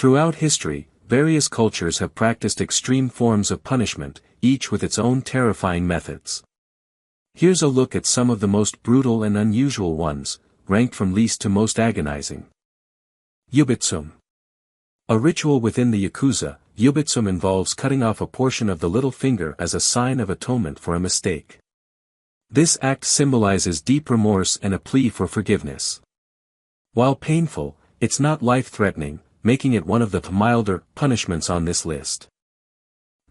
Throughout history, various cultures have practiced extreme forms of punishment, each with its own terrifying methods. Here's a look at some of the most brutal and unusual ones, ranked from least to most agonizing. Yubitsum. A ritual within the Yakuza, yubitsum involves cutting off a portion of the little finger as a sign of atonement for a mistake. This act symbolizes deep remorse and a plea for forgiveness. While painful, it's not life-threatening, making it one of the milder punishments on this list.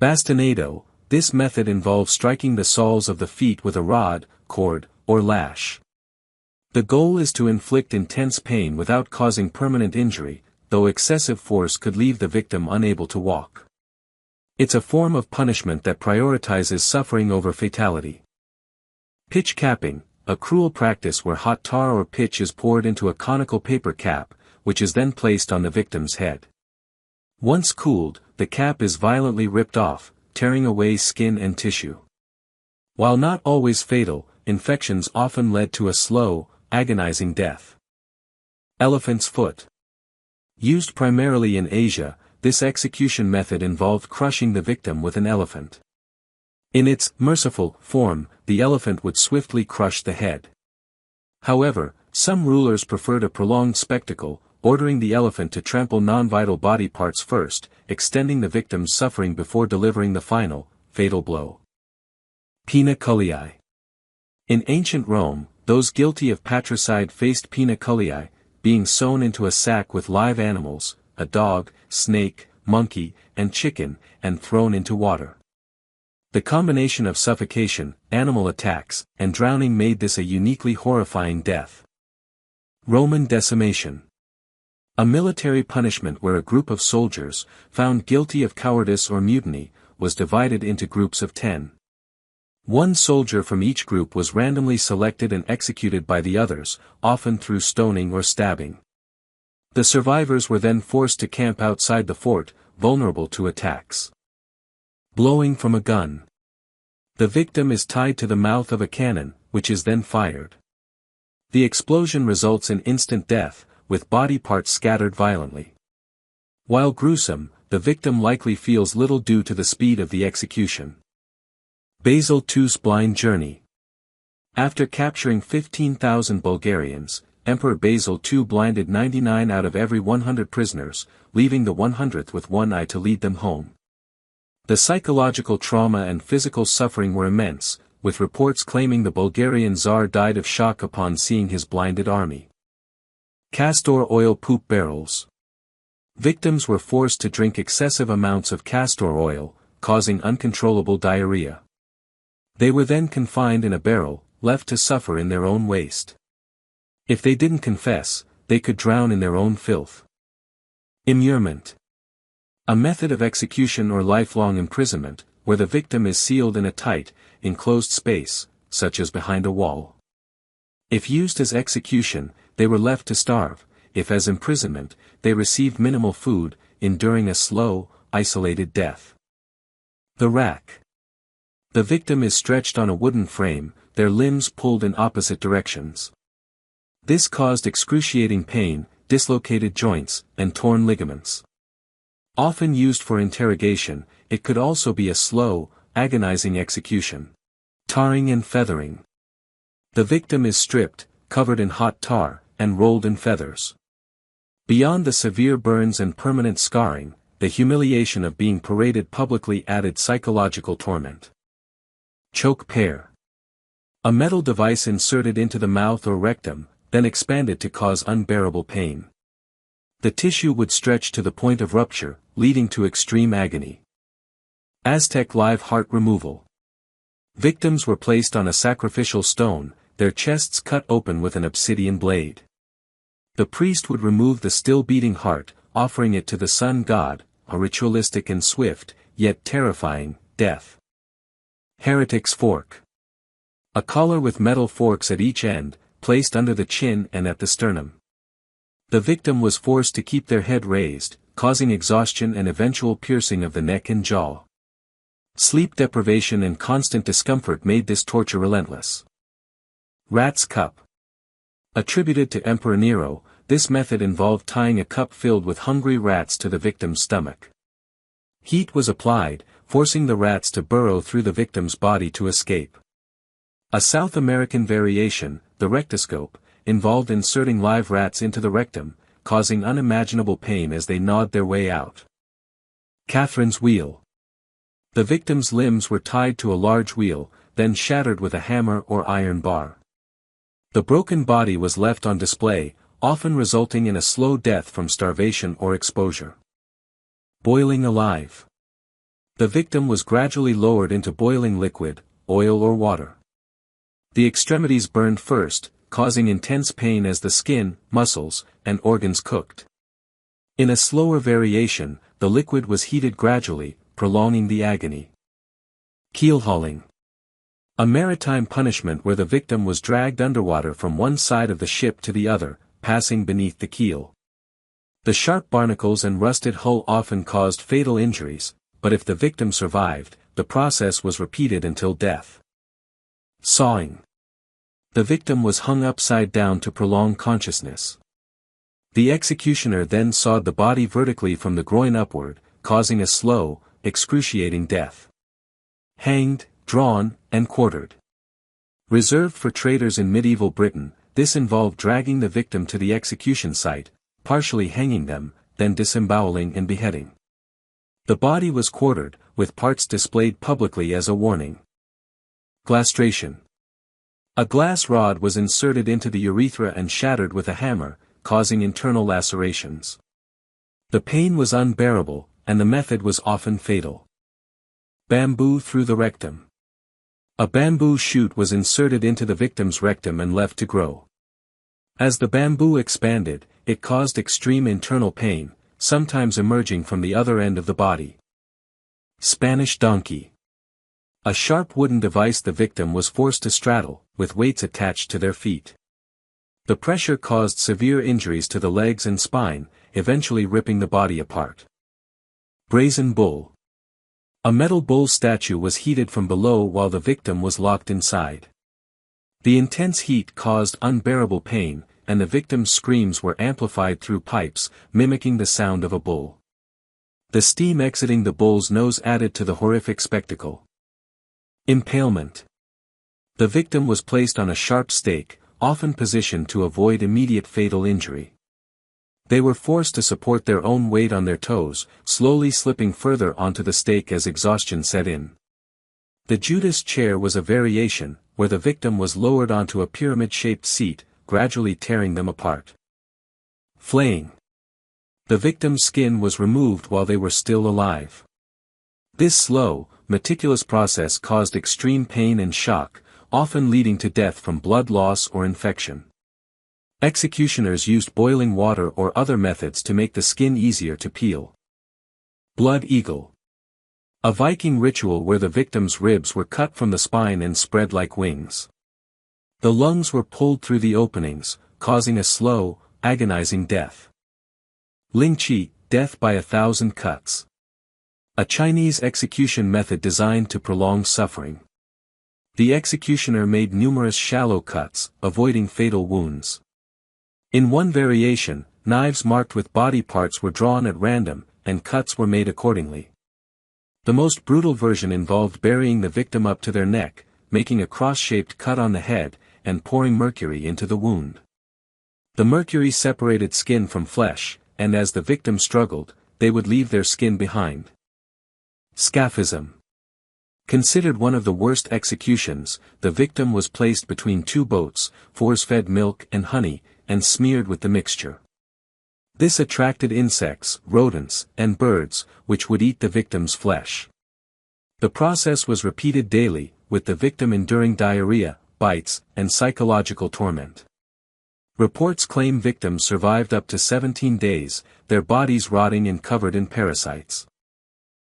Bastinado. This method involves striking the soles of the feet with a rod, cord, or lash. The goal is to inflict intense pain without causing permanent injury, though excessive force could leave the victim unable to walk. It's a form of punishment that prioritizes suffering over fatality. Pitch capping, a cruel practice where hot tar or pitch is poured into a conical paper cap, which is then placed on the victim's head. Once cooled, the cap is violently ripped off, tearing away skin and tissue. While not always fatal, infections often led to a slow, agonizing death. Elephant's foot. Used primarily in Asia, this execution method involved crushing the victim with an elephant. In its merciful form, the elephant would swiftly crush the head. However, some rulers preferred a prolonged spectacle, ordering the elephant to trample non-vital body parts first, extending the victim's suffering before delivering the final, fatal blow. Pinna cullii. In ancient Rome, those guilty of patricide faced pinna cullii, being sewn into a sack with live animals, a dog, snake, monkey, and chicken, and thrown into water. The combination of suffocation, animal attacks, and drowning made this a uniquely horrifying death. Roman decimation. A military punishment where a group of soldiers, found guilty of cowardice or mutiny, was divided into groups of 10. One soldier from each group was randomly selected and executed by the others, often through stoning or stabbing. The survivors were then forced to camp outside the fort, vulnerable to attacks. Blowing from a gun. The victim is tied to the mouth of a cannon, which is then fired. The explosion results in instant death, with body parts scattered violently. While gruesome, the victim likely feels little due to the speed of the execution. Basil II's blind journey. After capturing 15,000 Bulgarians, Emperor Basil II blinded 99 out of every 100 prisoners, leaving the 100th with one eye to lead them home. The psychological trauma and physical suffering were immense, with reports claiming the Bulgarian Tsar died of shock upon seeing his blinded army. Castor oil poop barrels. Victims were forced to drink excessive amounts of castor oil, causing uncontrollable diarrhea. They were then confined in a barrel, left to suffer in their own waste. If they didn't confess, they could drown in their own filth. Immurement. A method of execution or lifelong imprisonment, where the victim is sealed in a tight, enclosed space, such as behind a wall. If used as execution, they were left to starve; if as imprisonment, they received minimal food, enduring a slow, isolated death. The rack. The victim is stretched on a wooden frame, their limbs pulled in opposite directions. This caused excruciating pain, dislocated joints, and torn ligaments. Often used for interrogation, it could also be a slow, agonizing execution. Tarring and feathering. The victim is stripped, covered in hot tar, and rolled in feathers. Beyond the severe burns and permanent scarring, the humiliation of being paraded publicly added psychological torment. Choke pear. A metal device inserted into the mouth or rectum, then expanded to cause unbearable pain. The tissue would stretch to the point of rupture, leading to extreme agony. Aztec live heart removal. Victims were placed on a sacrificial stone, their chests cut open with an obsidian blade. The priest would remove the still beating heart, offering it to the sun god, a ritualistic and swift, yet terrifying, death. Heretic's fork. A collar with metal forks at each end, placed under the chin and at the sternum. The victim was forced to keep their head raised, causing exhaustion and eventual piercing of the neck and jaw. Sleep deprivation and constant discomfort made this torture relentless. Rat's cup. Attributed to Emperor Nero, this method involved tying a cup filled with hungry rats to the victim's stomach. Heat was applied, forcing the rats to burrow through the victim's body to escape. A South American variation, the rectoscope, involved inserting live rats into the rectum, causing unimaginable pain as they gnawed their way out. Catherine's wheel. The victim's limbs were tied to a large wheel, then shattered with a hammer or iron bar. The broken body was left on display, often resulting in a slow death from starvation or exposure. Boiling alive. The victim was gradually lowered into boiling liquid, oil or water. The extremities burned first, causing intense pain as the skin, muscles, and organs cooked. In a slower variation, the liquid was heated gradually, prolonging the agony. Keelhauling. A maritime punishment where the victim was dragged underwater from one side of the ship to the other, passing beneath the keel. The sharp barnacles and rusted hull often caused fatal injuries, but if the victim survived, the process was repeated until death. Sawing. The victim was hung upside down to prolong consciousness. The executioner then sawed the body vertically from the groin upward, causing a slow, excruciating death. Hanged, drawn, and quartered. Reserved for traders in medieval Britain, this involved dragging the victim to the execution site, partially hanging them, then disemboweling and beheading. The body was quartered, with parts displayed publicly as a warning. Glastration. A glass rod was inserted into the urethra and shattered with a hammer, causing internal lacerations. The pain was unbearable, and the method was often fatal. Bamboo through the rectum. A bamboo shoot was inserted into the victim's rectum and left to grow. As the bamboo expanded, it caused extreme internal pain, sometimes emerging from the other end of the body. Spanish donkey. A sharp wooden device the victim was forced to straddle, with weights attached to their feet. The pressure caused severe injuries to the legs and spine, eventually ripping the body apart. Brazen bull. A metal bull statue was heated from below while the victim was locked inside. The intense heat caused unbearable pain, and the victim's screams were amplified through pipes, mimicking the sound of a bull. The steam exiting the bull's nose added to the horrific spectacle. Impalement. The victim was placed on a sharp stake, often positioned to avoid immediate fatal injury. They were forced to support their own weight on their toes, slowly slipping further onto the stake as exhaustion set in. The Judas chair was a variation, where the victim was lowered onto a pyramid-shaped seat, gradually tearing them apart. Flaying. The victim's skin was removed while they were still alive. This slow, meticulous process caused extreme pain and shock, often leading to death from blood loss or infection. Executioners used boiling water or other methods to make the skin easier to peel. Blood eagle. A Viking ritual where the victim's ribs were cut from the spine and spread like wings. The lungs were pulled through the openings, causing a slow, agonizing death. Ling Chi, death by 1,000 cuts. A Chinese execution method designed to prolong suffering. The executioner made numerous shallow cuts, avoiding fatal wounds. In one variation, knives marked with body parts were drawn at random, and cuts were made accordingly. The most brutal version involved burying the victim up to their neck, making a cross-shaped cut on the head, and pouring mercury into the wound. The mercury separated skin from flesh, and as the victim struggled, they would leave their skin behind. Scaphism. Considered one of the worst executions, the victim was placed between two boats, force-fed milk and honey, and smeared with the mixture. This attracted insects, rodents, and birds, which would eat the victim's flesh. The process was repeated daily, with the victim enduring diarrhea, bites, and psychological torment. Reports claim victims survived up to 17 days, their bodies rotting and covered in parasites.